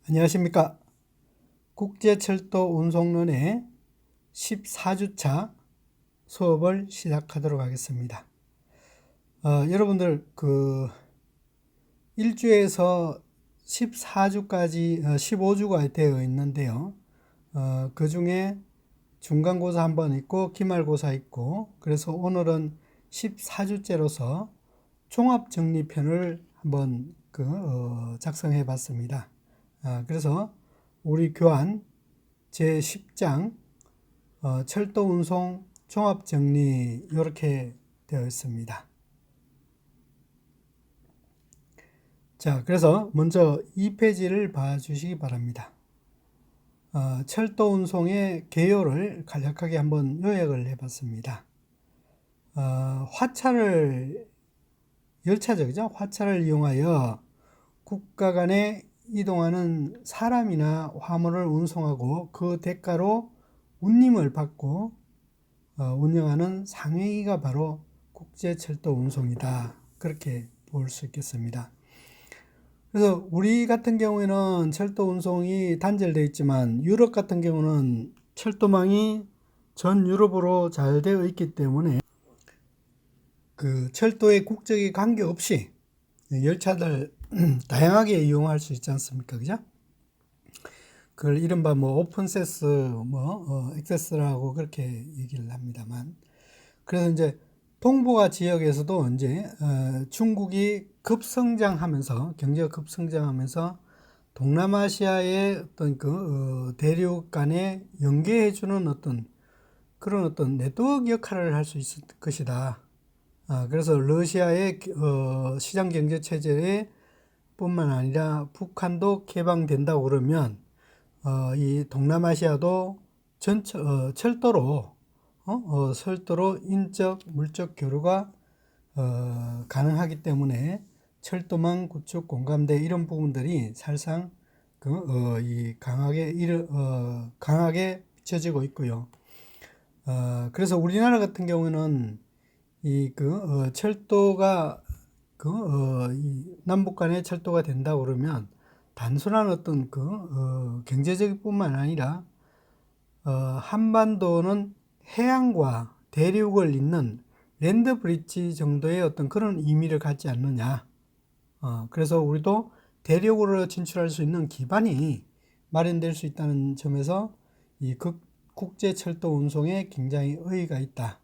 안녕하십니까. 국제철도 운송론의 14주차 수업을 시작하도록 하겠습니다. 여러분들 1주에서 14주까지 15주가 되어 있는데요. 그 중에 중간고사 한 번 있고 기말고사 있고, 그래서 오늘은 14주째로서 종합정리편을 한번 작성해 봤습니다. 그래서 우리 교환 제10장 철도운송 종합정리 이렇게 되어 있습니다. 자, 그래서 먼저 2페이지를 봐주시기 바랍니다. 철도운송의 개요를 간략하게 한번 요약을 해봤습니다. 열차죠, 그죠? 화차를 이용하여 국가 간에 이동하는 사람이나 화물을 운송하고 그 대가로 운임을 받고 운영하는 상행위가 바로 국제철도 운송이다. 그렇게 볼 수 있겠습니다. 그래서 우리 같은 경우에는 철도 운송이 단절되어 있지만 유럽 같은 경우는 철도망이 전 유럽으로 잘 되어 있기 때문에 그 철도의 국적에 관계없이 열차들 다양하게 이용할 수 있지 않습니까? 그죠? 그걸 이른바 오픈세스, 액세스라고 그렇게 얘기를 합니다만. 그래서 이제 동북아 지역에서도 이제, 중국이 급성장하면서, 경제가 급성장하면서 동남아시아의 어떤 대륙 간에 연계해주는 그런 네트워크 역할을 할 수 있을 것이다. 그래서 러시아의 시장 경제 체제에 뿐만 아니라 북한도 개방된다고 그러면 이 동남아시아도 철도로 인적 물적 교류가 가능하기 때문에 철도망 구축 공감대 이런 부분들이 사실상 강하게 비춰지고 있고요. 그래서 우리나라 같은 경우는 철도가 이 남북 간의 철도가 된다 그러면 단순한 어떤 경제적인 뿐만 아니라 한반도는 해양과 대륙을 잇는 랜드 브릿지 정도의 어떤 그런 의미를 갖지 않느냐. 그래서 우리도 대륙으로 진출할 수 있는 기반이 마련될 수 있다는 점에서 이 국제철도 운송에 굉장히 의의가 있다.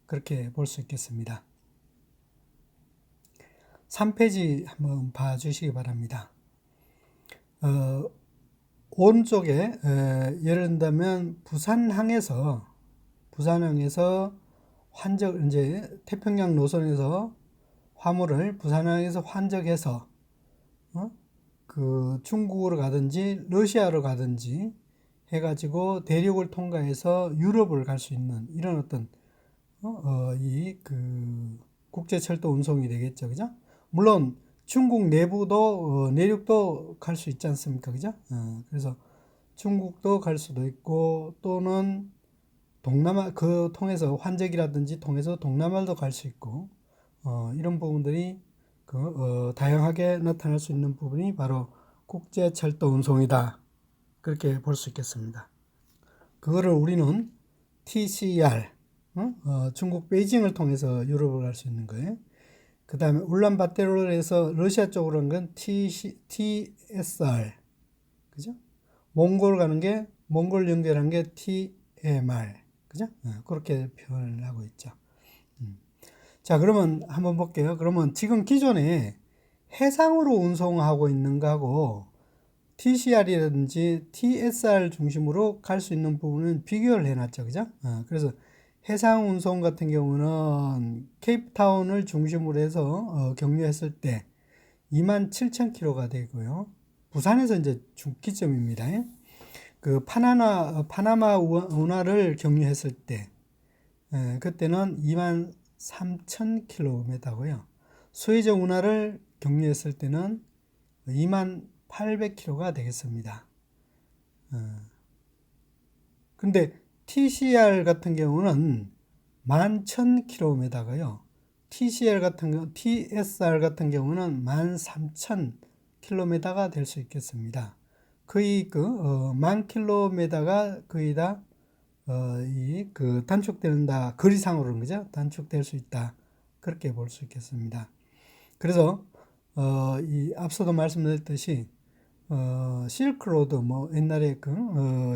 그렇게 볼 수 있겠습니다. 3페이지 한번 봐주시기 바랍니다. 오른쪽에 예를 든다면 부산항에서 이제 태평양 노선에서 화물을 부산항에서 환적해서 중국으로 가든지 러시아로 가든지 해가지고 대륙을 통과해서 유럽을 갈 수 있는 이런 어떤 국제철도 운송이 되겠죠, 그죠? 물론 중국 내부도 내륙도 갈 수 있지 않습니까, 그죠? 그래서 중국도 갈 수도 있고 또는 동남아 통해서 환적이라든지 통해서 동남아도 갈 수 있고 이런 부분들이 다양하게 나타날 수 있는 부분이 바로 국제철도 운송이다. 그렇게 볼 수 있겠습니다. 그거를 우리는 TCR, 중국 베이징을 통해서 유럽을 갈 수 있는 거예요. 그 다음에 울란바토르에서 러시아 쪽으로 간 건 TSR, 그죠? 몽골 연결한 게 TMR, 그죠? 그렇게 표현을 하고 있죠. 자, 그러면 한번 볼게요. 그러면 지금 기존에 해상으로 운송하고 있는 거하고 TCR이라든지 TSR 중심으로 갈 수 있는 부분은 비교를 해놨죠, 그죠? 그래서 해상 운송 같은 경우는 케이프타운을 중심으로 해서 경유했을 때 27,000km가 되고요. 부산에서 이제 중기점입니다. 파나마 운하를 경유했을 때 그때는 23,000km고요. 수에즈 운하를 경유했을 때는 28,000km가 되겠습니다. 근데 TCR 같은 경우는 11,000km고요. TSR 같은 경우는 13,000km가 될 수 있겠습니다. 거의 만 킬로미터가 거의 다 단축된다. 거리상으로는 그죠? 단축될 수 있다. 그렇게 볼 수 있겠습니다. 그래서 이 앞서도 말씀드렸듯이 실크로드 뭐 옛날에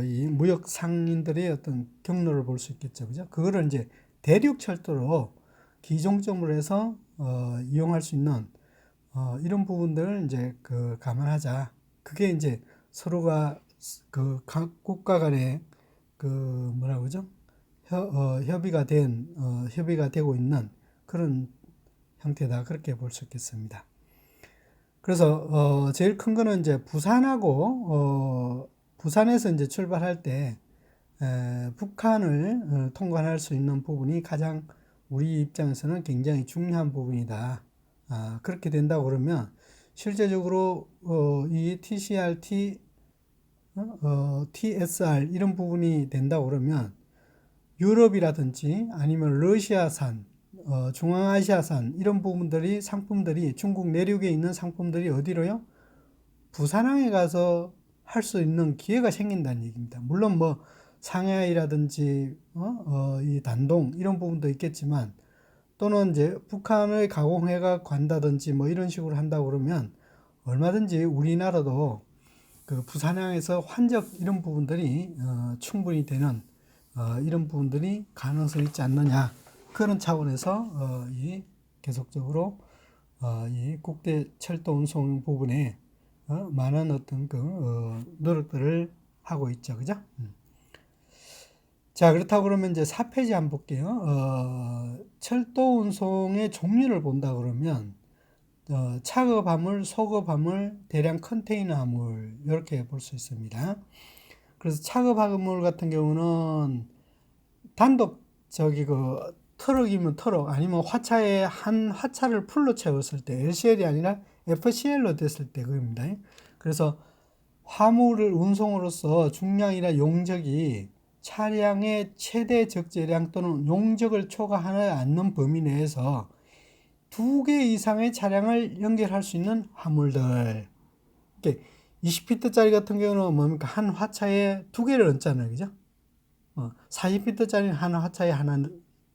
이 무역 상인들의 어떤 경로를 볼 수 있겠죠, 그죠? 그거를 이제 대륙 철도로 기종점으로 해서 이용할 수 있는 이런 부분들을 이제 감안하자. 그게 이제 서로가 각 국가 간에 뭐라고 그러죠? 협의가 되고 있는 그런 형태다. 그렇게 볼 수 있겠습니다. 그래서 제일 큰 거는 이제 부산에서 이제 출발할 때 북한을 통관할 수 있는 부분이 가장 우리 입장에서는 굉장히 중요한 부분이다. 그렇게 된다고 그러면 실제적으로 이 TCRT, TSR 이런 부분이 된다고 그러면 유럽이라든지 아니면 러시아산, 중앙아시아산 이런 부분들이 상품들이 중국 내륙에 있는 상품들이 어디로요? 부산항에 가서 할 수 있는 기회가 생긴다는 얘기입니다. 물론 뭐 상하이라든지 이 단동 이런 부분도 있겠지만 또는 이제 북한의 가공해가 간다든지 뭐 이런 식으로 한다고 그러면 얼마든지 우리나라도 부산항에서 환적 이런 부분들이 충분히 되는 이런 부분들이 가능성이 있지 않느냐 그런 차원에서 계속적으로 이 국제 철도 운송 부분에 많은 어떤 노력들을 하고 있죠, 그죠? 자, 그렇다고 그러면 이제 4페이지 한번 볼게요. 철도 운송의 종류를 본다 그러면 차급 화물, 소급 화물, 대량 컨테이너 화물 이렇게 볼 수 있습니다. 그래서 차급 화물 같은 경우는 단독 트럭이면 트럭 아니면 화차에 한 화차를 풀로 채웠을 때 LCL이 아니라 FCL로 됐을 때 그겁니다. 그래서 화물을 운송으로서 중량이나 용적이 차량의 최대 적재량 또는 용적을 초과하지 않는 범위 내에서 2개 이상의 차량을 연결할 수 있는 화물들. 20피트짜리 같은 경우는 뭡니까? 한 화차에 2개를 얹잖아요. 그죠? 40피트짜리는 한 화차에 하나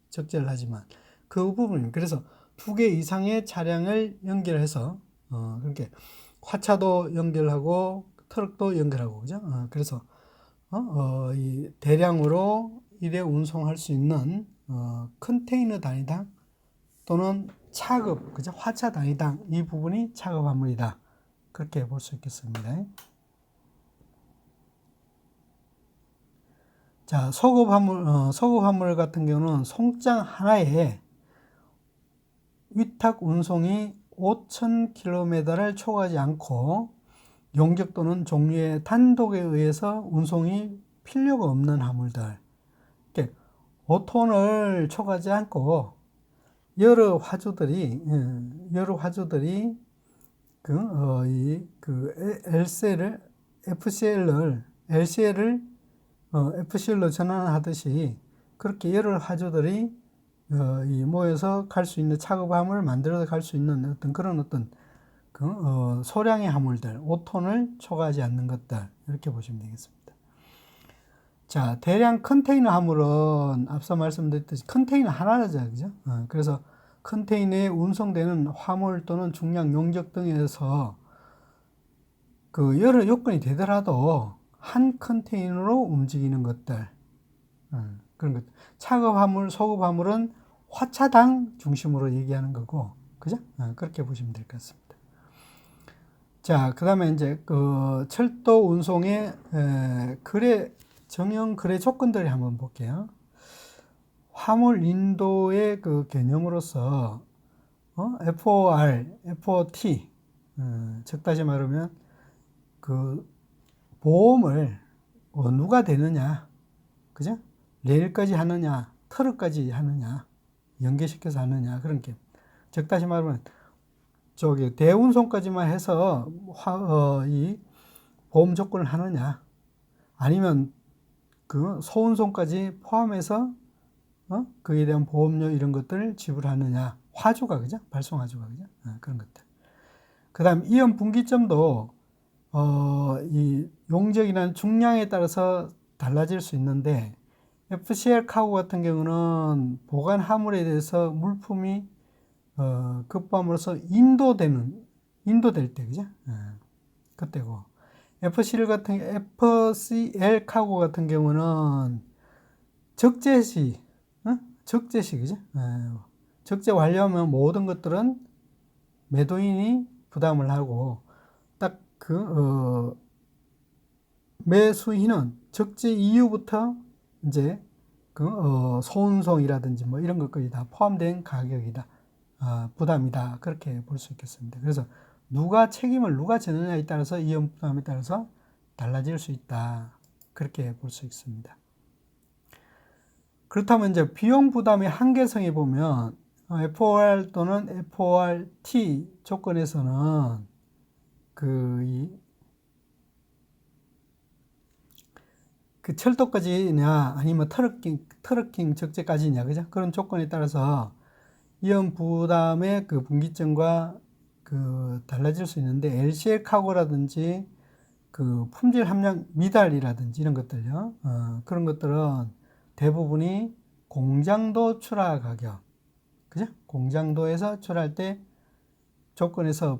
적재를 하지만 그 부분입니다. 그래서 2개 이상의 차량을 연결해서 그렇게 화차도 연결하고 트럭도 연결하고 그죠? 그래서 이 대량으로 일회 운송할 수 있는 컨테이너 단위당 또는 차급 그죠? 화차 단위당 이 부분이 차급 화물이다. 그렇게 볼 수 있겠습니다. 자, 소급 화물 같은 경우는 송장 하나에 위탁 운송이 5,000km를 초과하지 않고 용적 또는 종류의 단독에 의해서 운송이 필요가 없는 화물들. 5톤을 초과하지 않고 여러 화주들이 LCL을, LCL을 FCL로 전환하듯이 그렇게 여러 화주들이 모여서 갈 수 있는 차급 화물을 만들어서 갈 수 있는 어떤 그런 소량의 화물들, 5톤을 초과하지 않는 것들 이렇게 보시면 되겠습니다. 자, 대량 컨테이너 화물은 앞서 말씀드렸듯이 컨테이너 하나죠, 그죠? 그래서 컨테이너에 운송되는 화물 또는 중량 용적 등에서 여러 요건이 되더라도 한 컨테이너로 움직이는 것들, 그런 것. 차급 화물, 소급 화물은 화차당 중심으로 얘기하는 거고, 그죠? 그렇게 보시면 될 것 같습니다. 자, 그 다음에 이제 철도 운송의 정형 거래 조건들을 한번 볼게요. 화물 인도의 개념으로서 FOR, FOT, 즉 다시 말하면 보험을 누가 되느냐, 그죠? 레일까지 하느냐, 트럭까지 하느냐, 연계시켜서 하느냐 그런 게. 즉 다시 말하면 대운송까지만 해서 이 보험 조건을 하느냐, 아니면 소운송까지 포함해서 그에 대한 보험료 이런 것들을 지불하느냐, 화주가 그죠? 발송 화주가 그죠? 그런 것들. 그다음 이연 분기점도 이 용적이나 중량에 따라서 달라질 수 있는데 FCL 카고 같은 경우는 보관 화물에 대해서 물품이 급함으로써 인도될 때, 그죠? 그때고. FCL 카고 같은 경우는 적재시, 적재시, 그죠? 적재 완료하면 모든 것들은 매도인이 부담을 하고, 딱 매수인은 적재 이후부터 이제 소운송이라든지 뭐 이런 것까지 다 포함된 가격이다. 부담이다. 그렇게 볼 수 있겠습니다. 그래서 누가 져느냐에 따라서 이연 부담에 따라서 달라질 수 있다. 그렇게 볼 수 있습니다. 그렇다면 이제 비용 부담의 한계성에 보면 FOR 또는 FORT 조건에서는 그 철도까지냐 아니면 트럭킹 적재까지냐, 그죠? 그런 조건에 따라서 이연 부담의 그 분기점과 달라질 수 있는데 LCL 카고라든지 그 품질 함량 미달이라든지 이런 것들요. 그런 것들은 대부분이 공장도 출하 가격, 그죠? 공장도에서 출하할 때 조건에서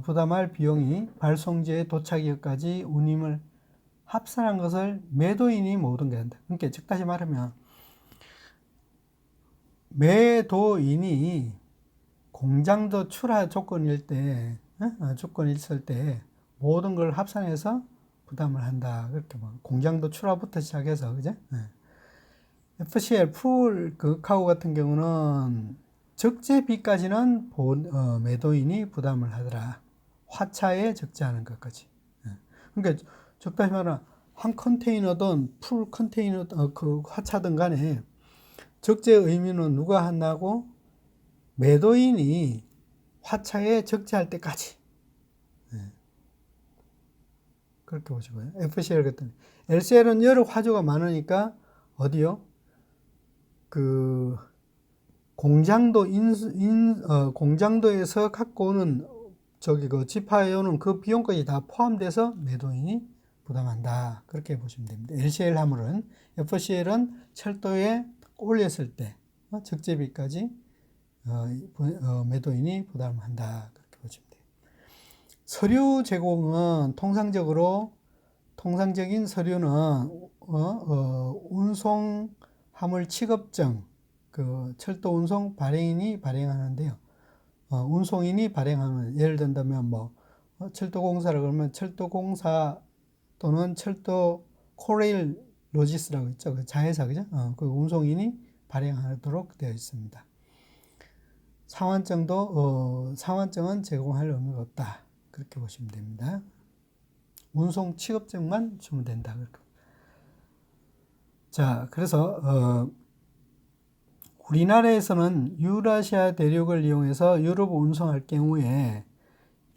부담할 비용이 발송지의 도착역까지 운임을 합산한 것을 매도인이 모든 게 한다. 그러니까 즉 다시 말하면 매도인이 공장도 출하 조건일 때, 조건이 있을 때 모든 걸 합산해서 부담을 한다. 그렇게 뭐 공장도 출하부터 시작해서, 그죠? FCL 풀 카고 같은 경우는 적재비까지는 매도인이 부담을 하더라. 화차에 적재하는 것까지. 그러니까 적다시 말하면 한 컨테이너든 풀 컨테이너든 그 화차든 간에 적재의 의미는 누가 한다고? 매도인이 화차에 적재할 때까지. 그렇게 보시고요. FCL 같은 LCL은 여러 화조가 많으니까 어디요? 그 공장도에서 갖고 오는 지파에 오는 그 비용까지 다 포함돼서 매도인이 부담한다. 그렇게 보시면 됩니다. LCL 화물은, FCL은 철도에 올렸을 때 적재비까지 매도인이 부담한다. 그렇게 보시면 돼요. 서류 제공은 통상적인 서류는 운송 화물 취급증, 철도 운송 발행인이 발행하는데요. 운송인이 발행하는, 예를 든다면 철도공사라 그러면 철도공사 또는 철도 코레일 로지스라고 있죠. 그 자회사, 그죠? 그 운송인이 발행하도록 되어 있습니다. 상환증은 제공할 의무가 없다. 그렇게 보시면 됩니다. 운송 취급증만 주면 된다. 자, 그래서 우리나라에서는 유라시아 대륙을 이용해서 유럽 운송할 경우에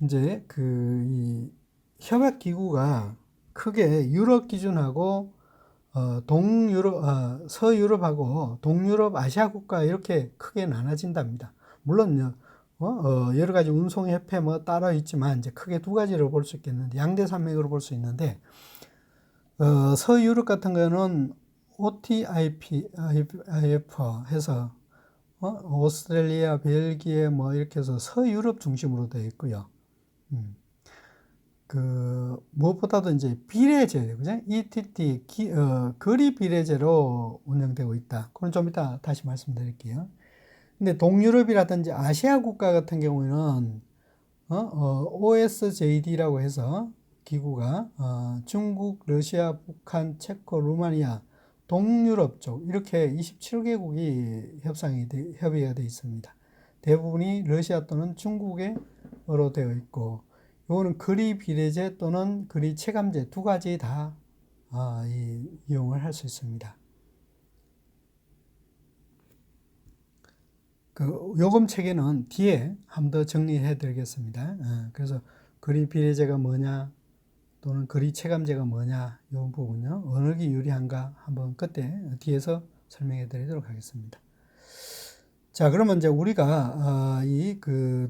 이제 이 협약 기구가 크게 유럽 기준하고 서유럽하고 동유럽 아시아 국가 이렇게 크게 나눠진답니다. 물론 여러 가지 운송 협회 따로 있지만 이제 크게 두 가지로 볼 수 있겠는데 양대 산맥으로 볼 수 있는데 서유럽 같은 경우는 OTIF 해서 오스트레일리아, 벨기에 이렇게 해서 서유럽 중심으로 되어 있고요. 무엇보다도 이제 비례제, 그죠? ETT, 거리 비례제로 운영되고 있다. 그건 좀 이따 다시 말씀드릴게요. 근데 동유럽이라든지 아시아 국가 같은 경우에는 OSJD라고 해서 기구가 중국, 러시아, 북한, 체코, 루마니아, 동유럽 쪽 이렇게 27개국이 협의가 되어 있습니다. 대부분이 러시아 또는 중국어로 되어 있고, 이거는 거리 비례제 또는 거리 체감제 두 가지 다 이용을 할 수 있습니다. 요금 체계는 뒤에 한 번 더 정리해 드리겠습니다. 그래서 거리 비례제가 뭐냐 또는 거리 체감제가 뭐냐 이 부분요 어느 게 유리한가 한번 그때 뒤에서 설명해 드리도록 하겠습니다. 자, 그러면 이제 우리가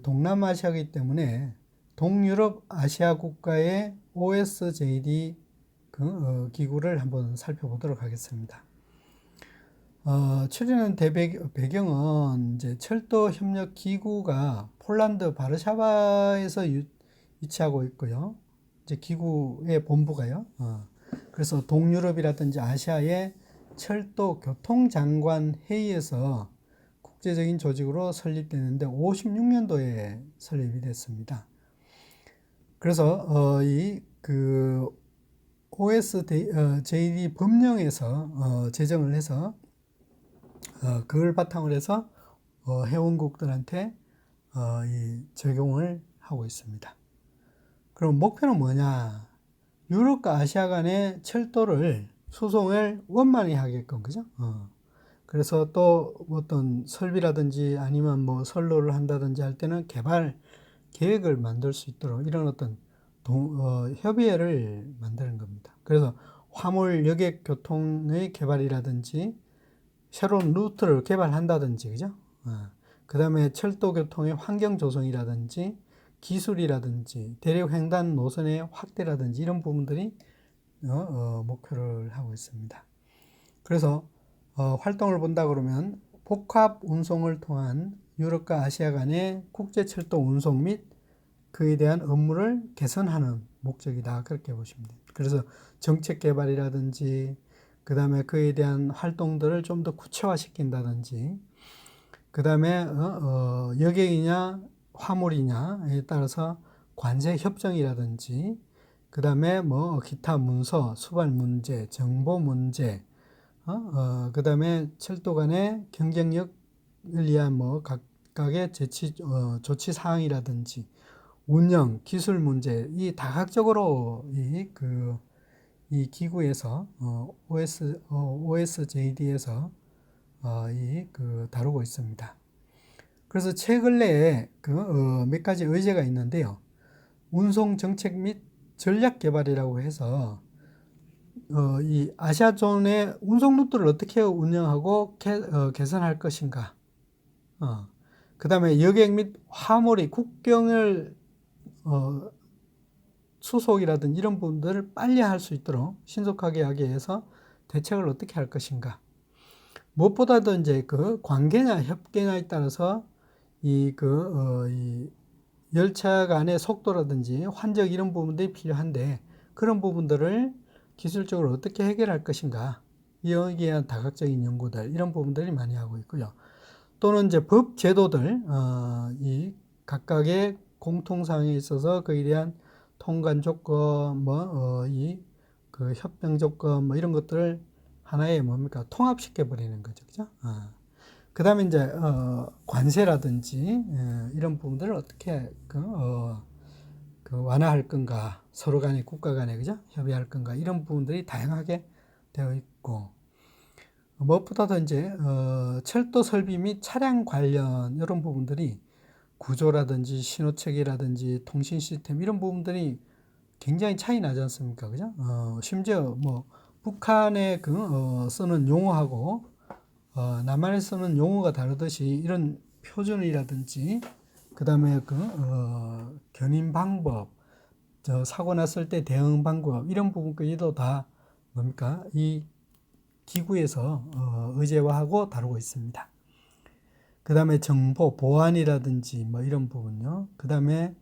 동남아시아이기 때문에 동유럽 아시아 국가의 OSJD 기구를 한번 살펴보도록 하겠습니다. 추진한 배경은 이제 철도 협력 기구가 폴란드 바르샤바에서 위치하고 있고요. 이제 기구의 본부가요. 그래서 동유럽이라든지 아시아의 철도 교통장관 회의에서 국제적인 조직으로 설립되는데 56년도에 설립이 됐습니다. 그래서 OSJD 법령에서 제정을 해서 그걸 바탕으로 해서 회원국들한테 적용을 하고 있습니다. 그럼 목표는 뭐냐? 유럽과 아시아 간의 철도를 수송을 원만히 하게끔, 그죠? 그래서 또 어떤 설비라든지 아니면 뭐 선로를 한다든지 할 때는 개발 계획을 만들 수 있도록 이런 어떤 협의회를 만드는 겁니다. 그래서 화물 여객 교통의 개발이라든지 새로운 루트를 개발한다든지, 그죠? 그 다음에 철도 교통의 환경 조성이라든지 기술이라든지 대륙 횡단 노선의 확대라든지 이런 부분들이 목표를 하고 있습니다. 그래서 활동을 본다 그러면 복합 운송을 통한 유럽과 아시아 간의 국제 철도 운송 및 그에 대한 업무를 개선하는 목적이다. 그렇게 보시면 됩니다. 그래서 정책 개발이라든지 그 다음에 그에 대한 활동들을 좀 더 구체화시킨다든지 그 다음에 여객이냐 화물이냐에 따라서 관세 협정이라든지 그 다음에 뭐 기타 문서, 수발 문제, 정보 문제 그 다음에 철도 간의 경쟁력을 위한 뭐 각각의 조치 사항이라든지 운영, 기술 문제, 이 다각적으로 이 기구에서 OSJD에서 다루고 있습니다. 그래서 최근에 몇 가지 의제가 있는데요. 운송 정책 및 전략 개발이라고 해서 이 아시아존의 운송 루트를 어떻게 운영하고 개선할 것인가. 그 다음에 여객 및 화물이 국경을 수속이라든지 이런 부분들을 빨리 할 수 있도록 신속하게 하기 위해서 대책을 어떻게 할 것인가. 무엇보다도 이제 그 관계냐 협계냐에 따라서 이 열차 간의 속도라든지 환적 이런 부분들이 필요한데 그런 부분들을 기술적으로 어떻게 해결할 것인가. 여기에 대한 다각적인 연구들 이런 부분들이 많이 하고 있고요. 또는 이제 법 제도들 이 각각의 공통사항에 있어서 그에 대한 통관 조건 협정 조건 뭐 이런 것들을 하나의 뭡니까 통합시켜 버리는 거죠, 그죠? 그 다음에 이제 관세라든지 이런 부분들을 어떻게 완화할 건가, 서로 간에 국가 간에 그죠 협의할 건가 이런 부분들이 다양하게 되어 있고. 무엇보다도 이제 철도 설비 및 차량 관련 이런 부분들이 구조라든지 신호체계라든지 통신 시스템 이런 부분들이 굉장히 차이 나지 않습니까? 그죠? 심지어 뭐 북한에 쓰는 용어하고 남한에 쓰는 용어가 다르듯이 이런 표준이라든지 그 다음에 견인 방법, 사고 났을 때 대응 방법 이런 부분까지도 다 뭡니까? 이 기구에서 의제화하고 다루고 있습니다. 그 다음에 정보 보안이라든지 뭐 이런 부분요. 그 다음에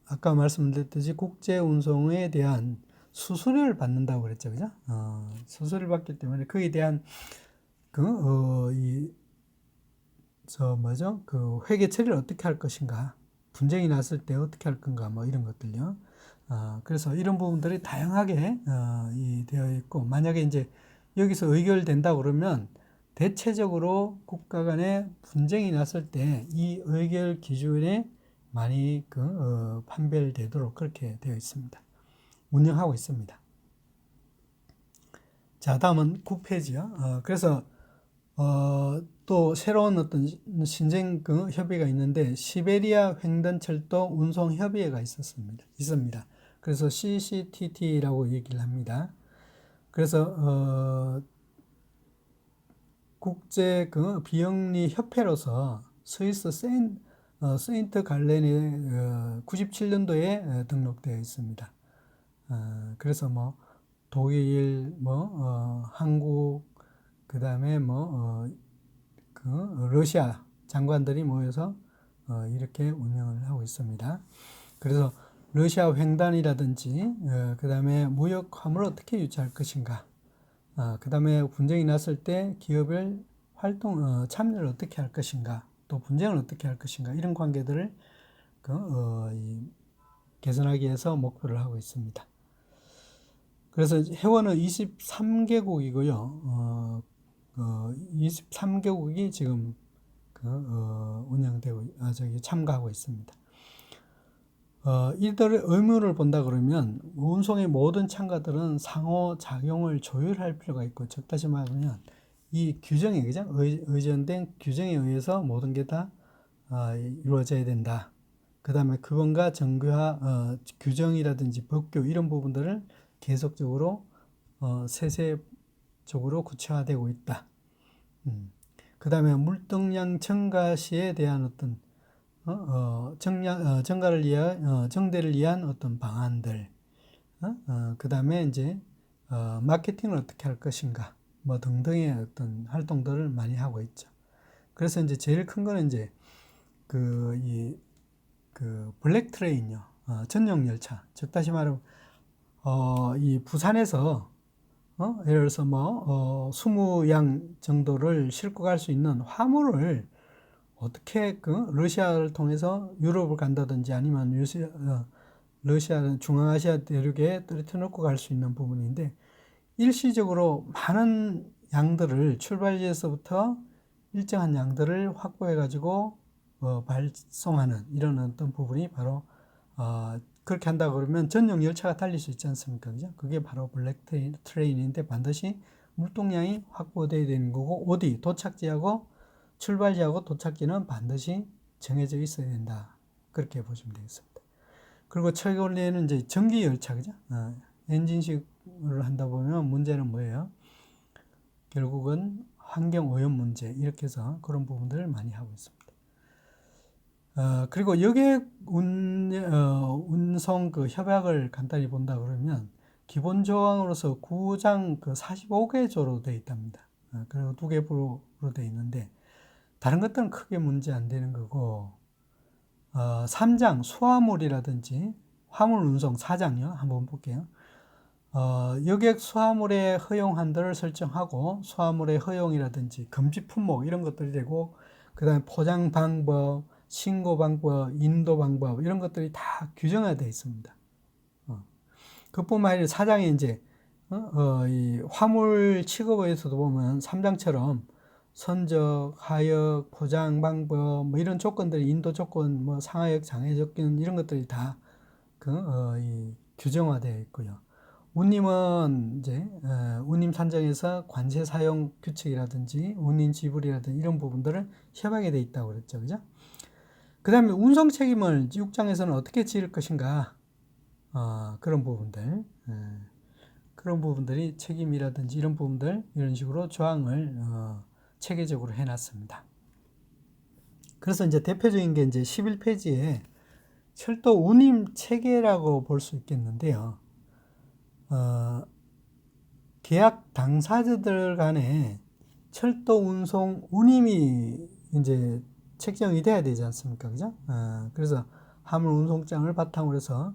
아까 말씀드렸듯이 국제 운송에 대한 수수료를 받는다고 그랬죠, 그죠? 수수료를 받기 때문에 그에 대한 회계 처리를 어떻게 할 것인가, 분쟁이 났을 때 어떻게 할 건가, 뭐 이런 것들요. 그래서 이런 부분들이 다양하게 되어 있고, 만약에 이제 여기서 의결된다 그러면 대체적으로 국가 간에 분쟁이 났을 때 이 의결 기준에 많이 판별되도록 그렇게 되어 있습니다. 운영하고 있습니다. 자, 다음은 9페이지요. 그래서 또 새로운 어떤 신생 협의가 있는데 시베리아 횡단철도 운송 협의회가 있습니다. 그래서 CCTT라고 얘기를 합니다. 그래서 국제 비영리 협회로서 스위스 세인트 갈렌에 97년도에 등록되어 있습니다. 그래서 뭐 독일, 한국, 그 다음에 그 러시아 장관들이 모여서 이렇게 운영을 하고 있습니다. 그래서 러시아 횡단이라든지, 그 다음에 무역 화물을 어떻게 유치할 것인가, 그 다음에 분쟁이 났을 때 기업의 참여를 어떻게 할 것인가, 또 분쟁을 어떻게 할 것인가, 이런 관계들을 개선하기 위해서 목표를 하고 있습니다. 그래서 회원은 23개국이고요. 23개국이 지금 운영되고, 참가하고 있습니다. 이들의 의무를 본다 그러면 운송의 모든 참가들은 상호작용을 조율할 필요가 있고, 즉 다시 말하면 이 규정에, 그죠? 의존된 규정에 의해서 모든 게 다 이루어져야 된다. 그 다음에 그건가 정교화, 규정이라든지 법규 이런 부분들을 계속적으로 세세적으로 구체화되고 있다. 그 다음에 물동량 증가 시에 대한 어떤 정대를 위한 어떤 방안들, 그 다음에 이제 마케팅을 어떻게 할 것인가, 뭐 등등의 어떤 활동들을 많이 하고 있죠. 그래서 이제 제일 큰 거는 이제 블랙 트레인요, 전용 열차. 즉 다시 말하면 이 부산에서 예를 들어서 20양 정도를 싣고 갈 수 있는 화물을 어떻게 러시아를 통해서 유럽을 간다든지 아니면 러시아 중앙아시아 대륙에 떨어뜨려 놓고 갈 수 있는 부분인데, 일시적으로 많은 양들을 출발지에서부터 일정한 양들을 확보해 가지고 발송하는 이런 어떤 부분이 바로 그렇게 한다 그러면 전용 열차가 달릴 수 있지 않습니까? 그죠? 그게 바로 블랙 트레인인데 반드시 물동량이 확보되어야 되는 거고, 어디 도착지하고 출발지하고 도착지는 반드시 정해져 있어야 된다. 그렇게 보시면 되겠습니다. 그리고 최근에는 이제 전기 열차, 그죠? 엔진식을 한다 보면 문제는 뭐예요? 결국은 환경 오염 문제, 이렇게 해서 그런 부분들을 많이 하고 있습니다. 그리고 여객 운송 협약을 간단히 본다 그러면 기본 조항으로서 9장 45개조로 되어 있답니다. 그리고 2개 부로 되어 있는데, 다른 것들은 크게 문제 안 되는 거고, 3장 수화물이라든지 화물 운송 4장요. 한번 볼게요. 여객 수화물의 허용 한도를 설정하고, 수화물의 허용이라든지 금지 품목 이런 것들이 되고, 그 다음에 포장 방법, 신고 방법, 인도 방법 이런 것들이 다 규정화되어 있습니다. 그뿐만 아니라 4장에 이제 이 화물 취급에서도 보면 3장처럼 선적, 하역, 포장 방법 뭐 이런 조건들이, 인도 조건, 뭐 상하역, 장애 조건 이런 것들이 다 규정화되어 있고요. 운임은 이제 운임 산정에서 관세 사용 규칙이라든지 운임 지불이라든지 이런 부분들을 협약에 돼 있다고 그랬죠, 그죠? 그 다음에 운송 책임을 6장에서는 어떻게 지을 것인가, 그런 부분들, 그런 부분들이 책임이라든지 이런 부분들 이런 식으로 조항을 체계적으로 해놨습니다. 그래서 이제 대표적인 게 이제 11페이지에 철도 운임 체계라고 볼 수 있겠는데요. 계약 당사자들 간에 철도 운송 운임이 이제 책정이 돼야 되지 않습니까? 그죠? 그래서 화물 운송장을 바탕으로 해서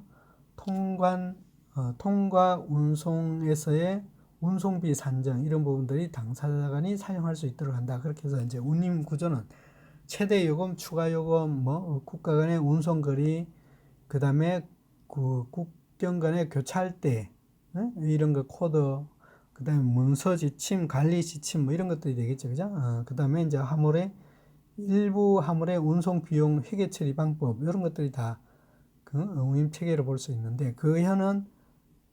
통과 운송에서의 운송비 산정 이런 부분들이 당사자 간이 사용할 수 있도록 한다. 그렇게 해서 이제 운임 구조는 최대 요금, 추가 요금, 국가 간의 운송 거리, 그 다음에 국경 간의 교차할 때, 이런 거 코드, 그 다음에 문서 지침, 관리 지침, 이런 것들이 되겠죠. 그죠? 그 다음에 이제 일부 화물의 운송 비용 회계 처리 방법, 이런 것들이 다 운임 체계로 볼 수 있는데, 그 현은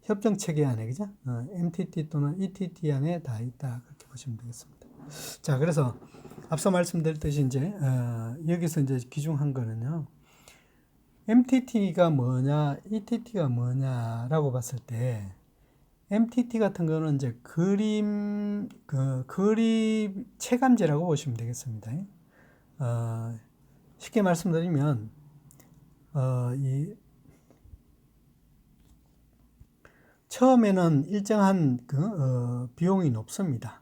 협정 체계 안에, 그죠? MTT 또는 ETT 안에 다 있다. 그렇게 보시면 되겠습니다. 자, 그래서 앞서 말씀드렸듯이 이제, 여기서 이제 기중한 거는요, MTT가 뭐냐, ETT가 뭐냐라고 봤을 때, MTT 같은 거는 이제 그림 체감제라고 보시면 되겠습니다. 쉽게 말씀드리면 이 처음에는 일정한 비용이 높습니다.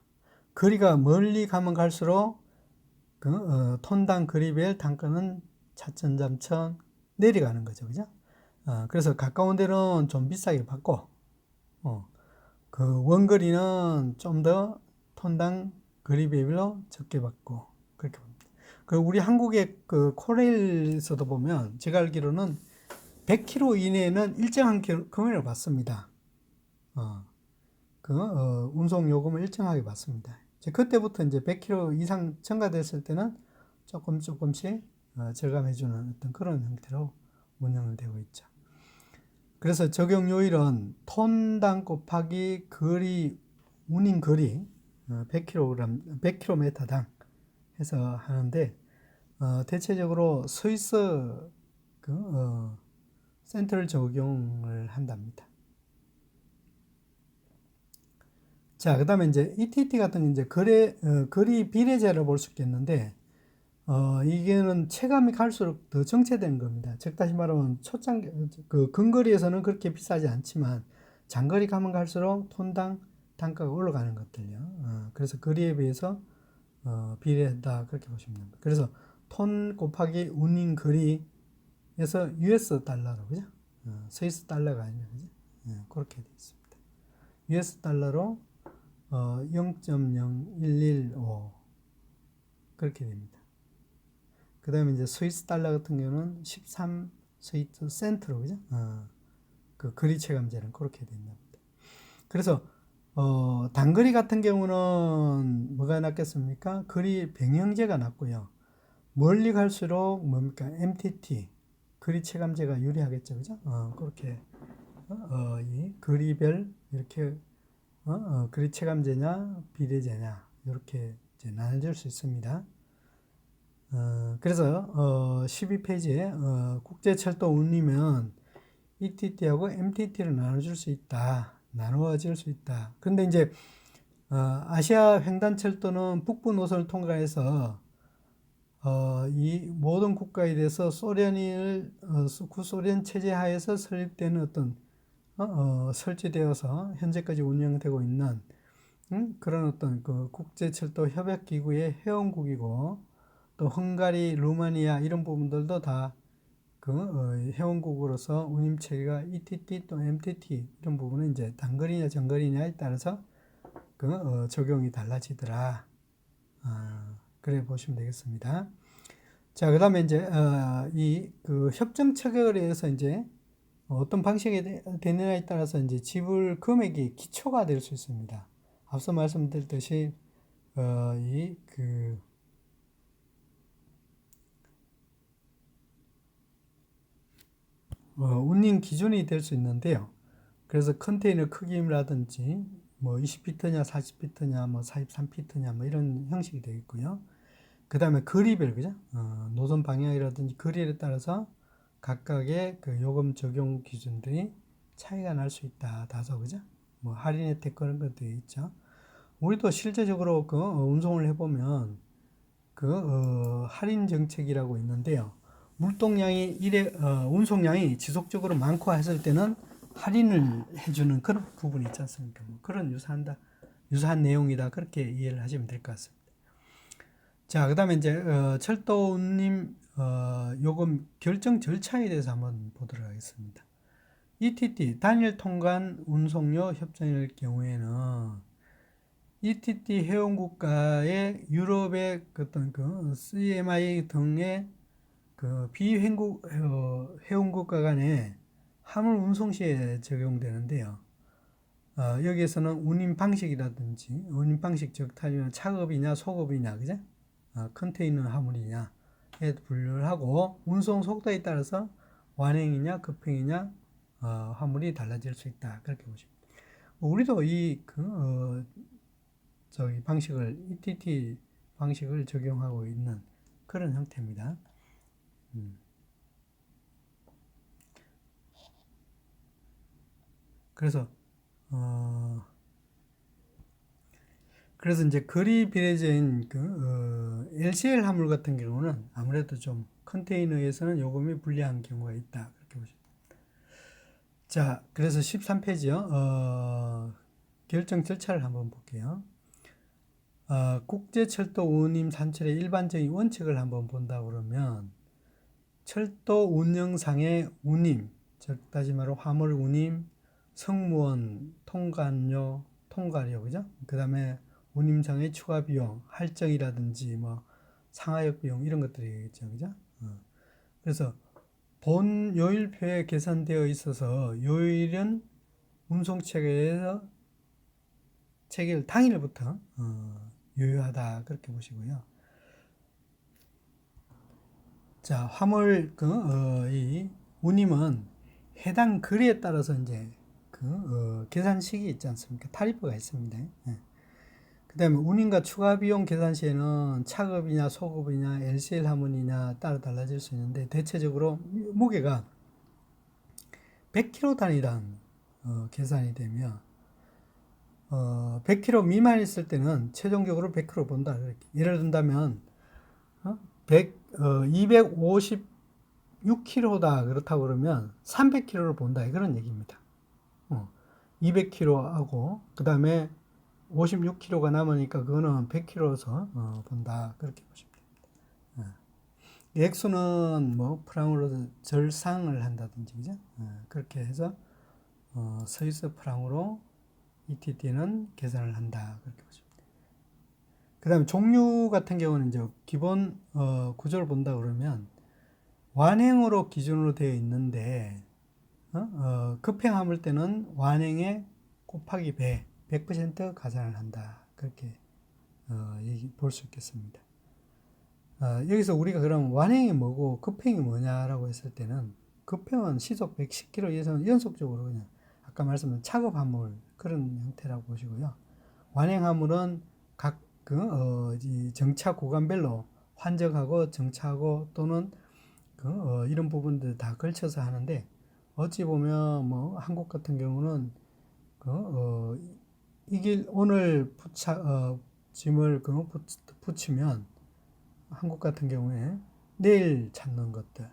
거리가 멀리 가면 갈수록 톤당 거리별 단가는 차츰차츰 내려가는 거죠, 그죠? 그래서 가까운 데는 좀 비싸게 받고, 원거리는 좀 더 톤당 거리별로 적게 받고, 그렇게 봅니다. 그리고 우리 한국의 코레일에서도 보면, 제가 알기로는 100km 이내에는 일정한 금액을 받습니다. 운송 요금을 일정하게 받습니다. 그때부터 이제 100km 이상 첨가됐을 때는 조금씩 절감해주는 어떤 그런 형태로 운영을 되고 있죠. 그래서 적용 요일은 톤당 곱하기 운임 거리 100kg, 100km당 해서 하는데, 대체적으로 스위스 센터를 적용을 한답니다. 자, 그 다음에 이제 ETT 같은 이제 거리 비례제를 볼 수 있겠는데, 이게는 체감이 갈수록 더 정체된 겁니다. 즉, 다시 말하면 근거리에서는 그렇게 비싸지 않지만, 장거리 가면 갈수록 톤당 단가가 올라가는 것들요. 그래서 거리에 비해서, 비례한다. 그렇게 보시면 됩니다. 그래서 톤 곱하기 운임 거리에서 US 달러로, 그죠? 스위스 달러가 아니라, 그죠? 그렇게 되어 있습니다. US 달러로 0.0115 그렇게 됩니다. 그 다음에 이제 스위스 달러 같은 경우는 13 스위스 센트로, 그죠? 그 거리 체감제는 그렇게 된답니다. 그래서 단거리 같은 경우는 뭐가 낫겠습니까? 거리 병행제가 낫고요. 멀리 갈수록 뭡니까? MTT 거리 체감제가 유리하겠죠, 그죠? 그렇게 이 거리별 이렇게 거리 체감제냐 비례제냐 이렇게 이제 나눠질 수 있습니다. 그래서 12페이지에 국제철도 운임은 ETT하고 MTT를 나눠줄 수 있다. 나누어질 수 있다. 그런데 이제 아시아 횡단철도는 북부 노선을 통과해서 이 모든 국가에 대해서 구소련 체제 하에서 설립되는 어떤 설치되어서 현재까지 운영되고 있는 그런 어떤 국제철도 협약기구의 회원국이고, 또 헝가리, 루마니아 이런 부분들도 다 회원국으로서 운임체계가 ETT 또 MTT 이런 부분은 이제 단거리냐 장거리냐에 따라서 적용이 달라지더라. 그래 보시면 되겠습니다. 자, 그 다음에 이제 이 협정 체결에 의해서 이제 어떤 방식이 되느냐에 따라서 이제 지불 금액이 기초가 될 수 있습니다. 앞서 말씀드렸듯이 운임 기준이 될 수 있는데요. 그래서 컨테이너 크기라든지 뭐 20피트냐 40피트냐 뭐 43피트냐 뭐 이런 형식이 되겠고요. 그 다음에 거리별, 그죠? 노선 방향이라든지 거리에 따라서 각각의 요금 적용 기준들이 차이가 날 수 있다. 다소, 그죠? 뭐 할인 혜택 그런 것도 있죠. 우리도 실제적으로 운송을 해보면 할인 정책이라고 있는데요. 물동량이 운송량이 지속적으로 많고 했을 때는 할인을 해주는 그런 부분이 있지 않습니까? 뭐 그런 유사한 내용이다. 그렇게 이해를 하시면 될 것 같습니다. 자, 그 다음에 이제 철도 운임 요금 결정 절차에 대해서 한번 보도록 하겠습니다. ETT 단일 통관 운송료 협정일 경우에는 ETT 회원국가의 유럽의 어떤 CMI 등의 회원국가 간의 화물 운송 시에 적용되는데요. 여기에서는 운임 방식이라든지 운임 방식 즉 차급이냐 소급이냐, 그죠? 컨테이너 화물이냐에 분류를 하고 운송 속도에 따라서 완행이냐 급행이냐 화물이 달라질 수 있다. 그렇게 보시면 우리도 이 방식을 ETT 방식을 적용하고 있는 그런 형태입니다. 그래서 그래서 이제 거리 비례제인 LCL 화물 같은 경우는 아무래도 좀 컨테이너에서는 요금이 불리한 경우가 있다. 그렇게 보시면 됩니다. 자, 그래서 13페이지요. 결정 절차를 한번 볼게요. 국제철도 운임 산출의 일반적인 원칙을 한번 본다 그러면 철도 운영상의 운임, 즉 다시 말로 화물 운임, 승무원 통관료, 통과료, 그죠? 그 다음에 운임상의 추가 비용, 할증이라든지 뭐 상하역 비용 이런 것들이겠죠, 그죠? 그래서 본 요일표에 계산되어 있어서 요일은 운송 체계에서 체결 당일부터 유효하다 그렇게 보시고요. 자, 화물 이 운임은 해당 거리에 따라서 이제 계산식이 있지 않습니까? 타리프가 있습니다. 예. 그 다음에 운임과 추가 비용 계산 시에는 차급이냐 소급이냐 LCL 하문이냐 따라 달라질 수 있는데 대체적으로 무게가 100kg 단위당 계산이 되며 100kg 미만 있을 때는 최종적으로 100kg 본다. 이렇게. 예를 든다면 256kg다 그렇다고 그러면 300kg를 본다 그런 얘기입니다. 200kg하고 그 다음에 56kg가 남으니까 그거는 100kg에서 본다 그렇게 보시면 됩니다. 액수는 뭐 프랑으로 절상을 한다든지 그죠? 그렇게 해서 스위스 프랑으로 ETT는 계산을 한다 그렇게 보시면 됩니다. 그 다음에 종류 같은 경우는 이제 기본 구조를 본다 그러면 완행으로 기준으로 되어 있는데 급행함을 때는 완행에 곱하기 배 100% 가산을 한다 그렇게 볼 수 있겠습니다. 여기서 우리가 그럼 완행이 뭐고 급행이 뭐냐라고 했을 때는 급행은 시속 110km 이상 연속적으로 그냥 아까 말씀드린 차급 화물 그런 형태라고 보시고요. 완행 화물은 각 정차 구간별로 환적하고 정차하고 또는 이런 부분들 다 걸쳐서 하는데 어찌 보면 뭐 한국 같은 경우는 이 길 오늘 짐을 붙이면 한국 같은 경우에 내일 찾는 것들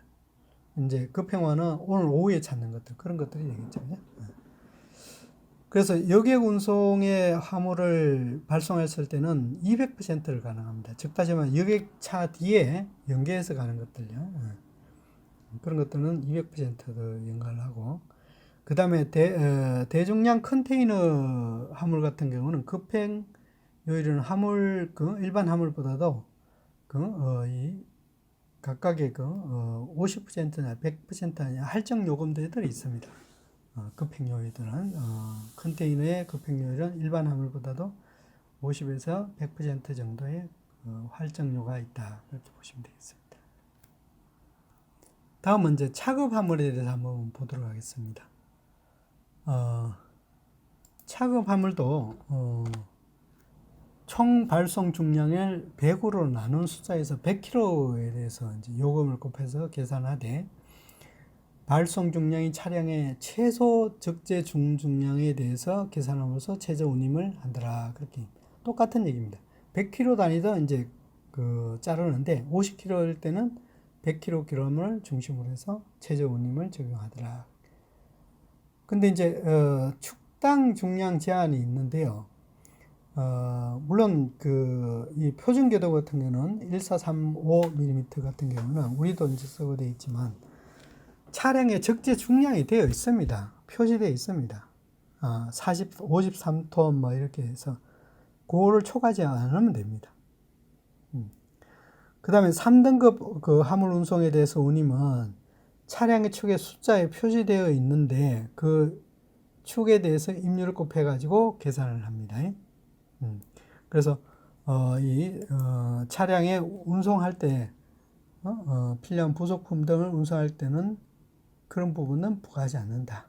이제 급행화는 오늘 오후에 찾는 것들 그런 것들이 되겠죠. 그래서 여객 운송의 화물을 발송했을 때는 200%를 가능합니다. 즉 다시 말하면 여객차 뒤에 연계해서 가는 것들요. 그런 것들은 200%도 연관을 하고 그 다음에 대중량 컨테이너 화물 같은 경우는 급행 요일은 화물 일반 화물보다도 이 각각의 50%나 100%나 할증 요금들이 있습니다. 급행 요일들은 컨테이너의 급행 요일은 일반 화물보다도 50에서 100% 정도의 할증료가 있다 이렇게 보시면 되겠습니다. 다음은 이제 차급 화물에 대해서 한번 보도록 하겠습니다. 차급 화물도 총 발송 중량을 100으로 나눈 숫자에서 100kg에 대해서 이제 요금을 곱해서 계산하되 발송 중량이 차량의 최소 적재 중량에 대해서 계산하면서 최저 운임을 한다라 그렇게 똑같은 얘기입니다. 100kg 단위도 이제 자르는데 50kg일 때는 100kg을 중심으로 해서 최저 운임을 적용하더라. 근데 이제 축당 중량 제한이 있는데요. 물론 이 표준 궤도 같은 경우는 1435mm 같은 경우는 우리도 이제 쓰고 되어 있지만 차량의 적재 중량이 되어 있습니다. 표시되어 있습니다. 53톤 뭐 이렇게 해서 그거를 초과하지 않으면 됩니다. 그 다음에 3등급 화물 운송에 대해서 운임은 차량의 축의 숫자에 표시되어 있는데 그 축에 대해서 임료를 곱해가지고 계산을 합니다. 그래서 차량에 운송할 때 필요한 부속품 등을 운송할 때는 그런 부분은 부과하지 않는다.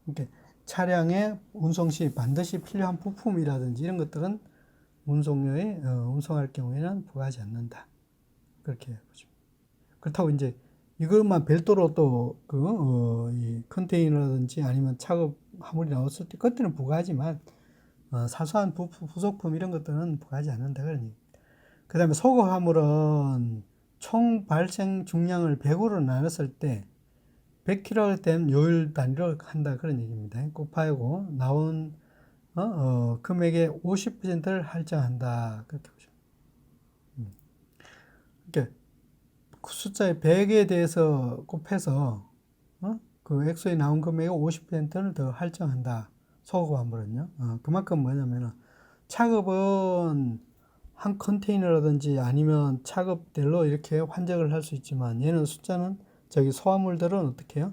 그러니까 차량의 운송 시 반드시 필요한 부품이라든지 이런 것들은 운송료에 운송할 경우에는 부과하지 않는다. 그렇게 보죠. 그렇다고 이제 이것만 별도로 또 이 컨테이너라든지 아니면 차급 화물이 나왔을 때 그때는 부과하지만 사소한 부속품 이런 것들은 부과하지 않는다 그런 얘기입니다. 그 다음에 소급 화물은 총 발생 중량을 100으로 나눴을 때 100kg 된 요일 단위로 한다 그런 얘기입니다. 곱하고 나온 금액의 50%를 할증한다 그렇게 보시면. 이렇게 숫자의 100에 대해서 곱해서 그 액수에 나온 금액의 50%를 더 할증한다. 소급 화물은요. 그만큼 뭐냐면은 차급은 한 컨테이너라든지 아니면 차급들로 이렇게 환적을 할 수 있지만 얘는 숫자는 저기 소화물들은 어떻게 해요?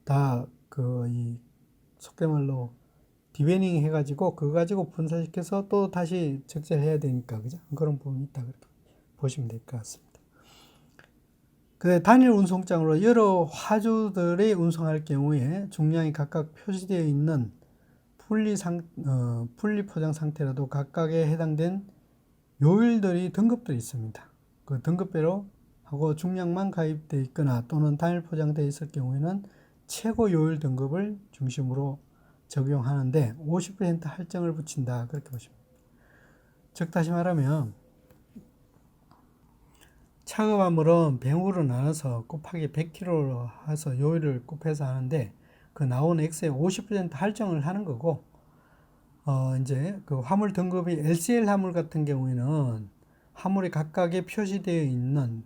다 이 속된 말로 디베닝 해가지고 그거 가지고 분사시켜서 또 다시 적재해야 되니까 그죠? 그런 부분이 있다 그렇게 보시면 될 것 같습니다. 그 단일 운송장으로 여러 화주들이 운송할 경우에 중량이 각각 표시되어 있는 분리 포장 상태라도 각각에 해당된 요일들이 등급들이 있습니다. 그 등급별로 하고 중량만 가입되어 있거나 또는 단일 포장되어 있을 경우에는 최고 요일 등급을 중심으로 적용하는데 50% 할증을 붙인다 그렇게 보시면 됩니다. 즉 다시 말하면 차급 화물은 배우로 나눠서 곱하기 100kg로 해서 요일을 곱해서 하는데 그 나온 액수의 50% 할증을 하는 거고 이제 그 화물 등급이 LCL 화물 같은 경우에는 화물이 각각에 표시되어 있는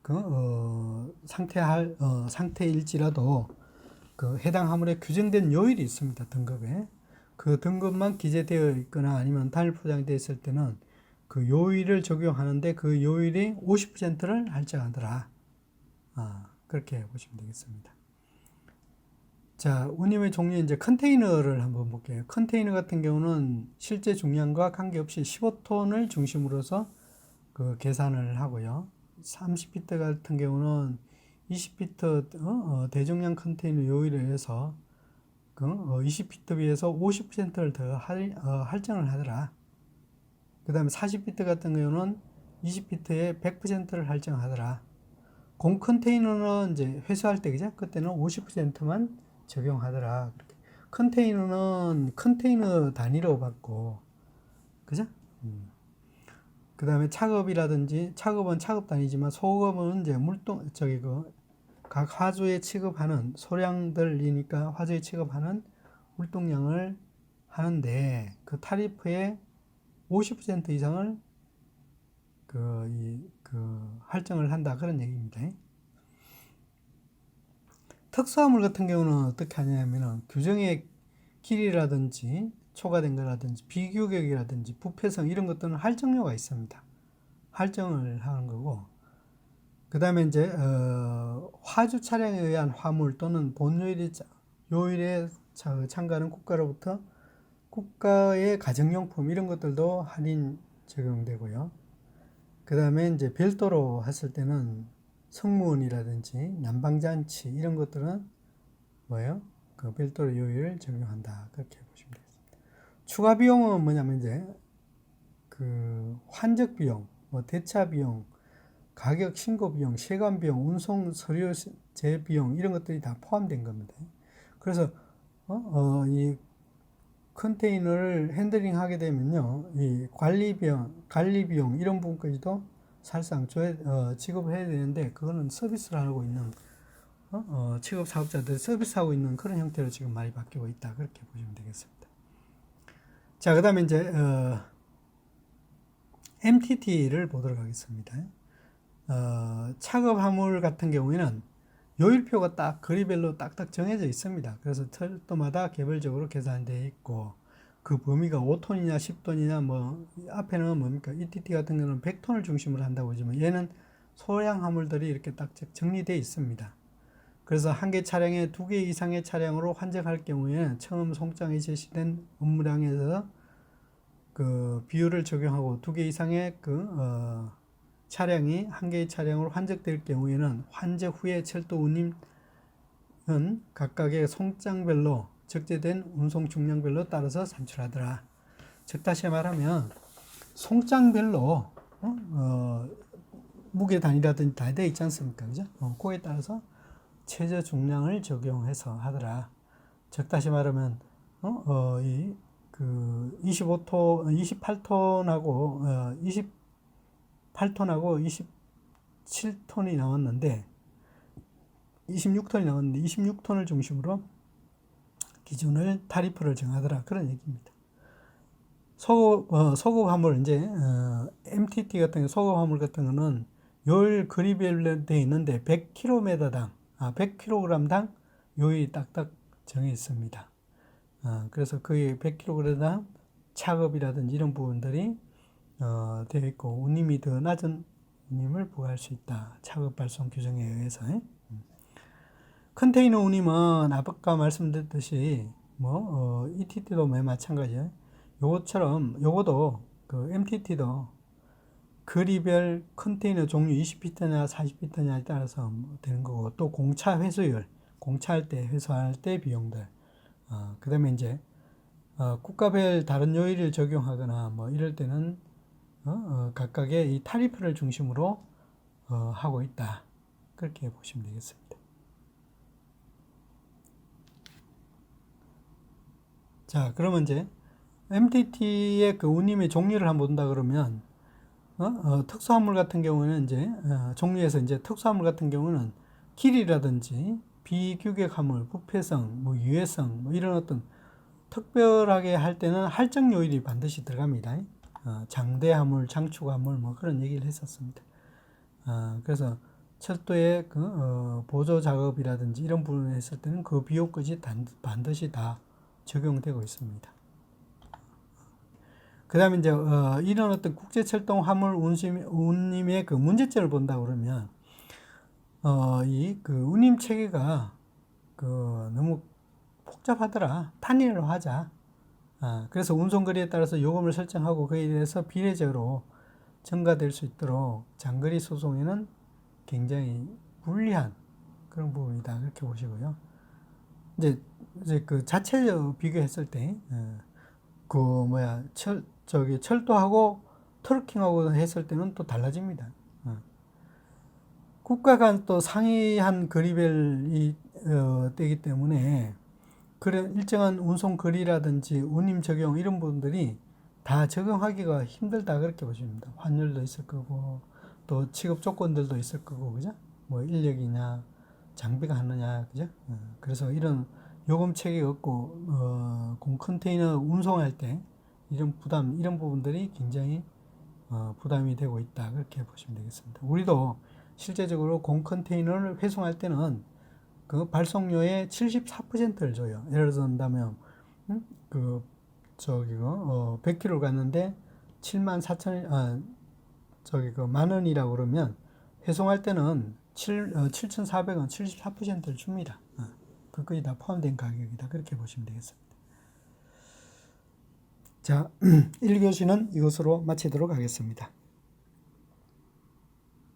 그 상태일지라도 그 해당 화물에 규정된 요일이 있습니다. 등급에 그 등급만 기재되어 있거나 아니면 단일 포장되어 있을 때는 그 요일을 적용하는데 그 요일이 50%를 할증하더라. 그렇게 보시면 되겠습니다. 자, 운임의 종류 이제 컨테이너를 한번 볼게요. 컨테이너 같은 경우는 실제 중량과 관계없이 15톤을 중심으로서 그 계산을 하고요. 30피트 같은 경우는 20피트 대중량 컨테이너 요일에 의해서 그 20피트 비해서 50%를 더 할증을 하더라. 그 다음에 40피트 같은 경우는 20피트에 100%를 할증하더라. 공 컨테이너는 이제 회수할 때 그죠? 그때는 50%만 적용하더라. 컨테이너는 컨테이너 단위로 받고 그죠? 그 다음에 차급이라든지 차급은 차급 단위지만 소급은 이제 물동 저기 각 화주에 취급하는 소량들이니까 화주에 취급하는 물동량을 하는데 그 타리프의 50% 이상을 할증을 한다 그런 얘기입니다. 특수화물 같은 경우는 어떻게 하냐면은 규정의 길이라든지 초과된 거라든지 비규격이라든지 부패성 이런 것들은 할증료가 있습니다. 할증을 하는 거고 그 다음에 이제 화주 차량에 의한 화물 또는 요일에 참가하는 국가로부터 국가의 가정용품 이런 것들도 할인 적용되고요. 그 다음에 이제 별도로 했을 때는 성무원이라든지 난방잔치 이런 것들은 뭐예요? 그 별도로 요일을 적용한다. 그렇게 보시면 되겠습니다. 추가 비용은 뭐냐면 이제 그 환적 비용, 뭐 대차 비용, 가격 신고 비용, 세관 비용, 운송 서류제 비용 이런 것들이 다 포함된 겁니다. 그래서 이 컨테이너를 핸들링 하게 되면요, 이 관리 비용 이런 부분까지도 사실상 지급을 해야 되는데 그거는 서비스를 하고 있는 취급 사업자들이 서비스하고 있는 그런 형태로 지금 많이 바뀌고 있다 그렇게 보시면 되겠습니다. 자, 그 다음에 이제 MTT를 보도록 하겠습니다. 차급 화물 같은 경우에는 요일표가 딱 거리별로 딱딱 정해져 있습니다. 그래서 철도마다 개별적으로 계산되어 있고 그 범위가 5톤이냐 10톤이냐 뭐 앞에는 뭡니까 ETT 같은 경우는 100톤을 중심으로 한다고 하지만 얘는 소량 화물들이 이렇게 딱 정리되어 있습니다. 그래서 한 개 차량에 2개 이상의 차량으로 환적할 경우에는 처음 송장에 제시된 업무량에서 그 비율을 적용하고 2개 이상의 차량이 한 개의 차량으로 환적될 경우에는 환적 후에 철도 운임은 각각의 송장별로 적재된 운송 중량별로 따라서 산출하더라. 즉 다시 말하면 송장별로 무게 단위라든지 다 되어 있지 않습니까? 그죠? 그거에 따라서 최저 중량을 적용해서 하더라. 즉 다시 말하면 28톤하고 28톤하고 27톤이 나왔는데 26톤이 나왔는데 26톤을 중심으로 기준을 타리프를 정하더라 그런 얘기입니다. 소급 화물 이제 MTT 같은 거 소급 화물 같은 거는 요일 그리별로 되어 있는데 100km당 100kg당 요일이 딱딱 정해 있습니다. 그래서 그 100kg당 차급이라든지 이런 부분들이 되어 있고 운임이 더 낮은 운임을 부과할 수 있다. 차급 발송 규정에 의해서. 컨테이너 운임은 아까 말씀드렸듯이 ETT도 마찬가지예요. 요것도 그 MTT도 거리별 컨테이너 종류 20피트냐 40피트냐에 따라서 되는 거고 또 공차 회수율, 공차할 때 회수할 때 비용들. 그다음에 이제 국가별 다른 요일을 적용하거나 이럴 때는 각각의 이 타리프를 중심으로 하고 있다. 그렇게 보시면 되겠습니다. 자, 그러면 이제 MTT의 그 운임의 종류를 한번 본다 그러면 특수화물 같은 경우는 이제 종류에서 이제 특수화물 같은 경우는 길이라든지 비규격 화물, 부패성, 유해성 이런 어떤 특별하게 할 때는 할증 요일이 반드시 들어갑니다. 장대 화물, 장축 화물 그런 얘기를 했었습니다. 그래서 철도의 그 보조 작업이라든지 이런 부분을 했을 때는 그 비용까지 반드시 다 적용되고 있습니다. 그 다음에 이제, 이런 어떤 국제철도 화물 운임의 그 문제점을 본다 그러면, 이 그 운임 체계가 너무 복잡하더라. 단일화로 하자. 그래서 운송거리에 따라서 요금을 설정하고 그에 대해서 비례적으로 증가될 수 있도록 장거리 소송에는 굉장히 불리한 그런 부분이다. 그렇게 보시고요. 이제 그 자체적으로 비교했을 때, 철도하고 트럭킹하고 했을 때는 또 달라집니다. 국가 간 또 상이한 거리별이 되기 때문에 그런 일정한 운송 거리라든지 운임 적용 이런 부분들이 다 적용하기가 힘들다 그렇게 보시면 됩니다. 환율도 있을 거고 또 취급 조건들도 있을 거고 그죠? 인력이냐 장비가 하느냐 그죠? 그래서 이런 요금 체계가 없고 공컨테이너 운송할 때 이런 부분들이 굉장히 부담이 되고 있다 그렇게 보시면 되겠습니다. 우리도 실제적으로 공컨테이너를 회송할 때는 그 발송료의 74%를 줘요. 예를 들면 100km 갔는데 1만 원이라고 그러면 회송할 때는 7,400원 74%를 줍니다. 그거에 다 포함된 가격이다. 그렇게 보시면 되겠습니다. 자, 1교시는 이것으로 마치도록 하겠습니다.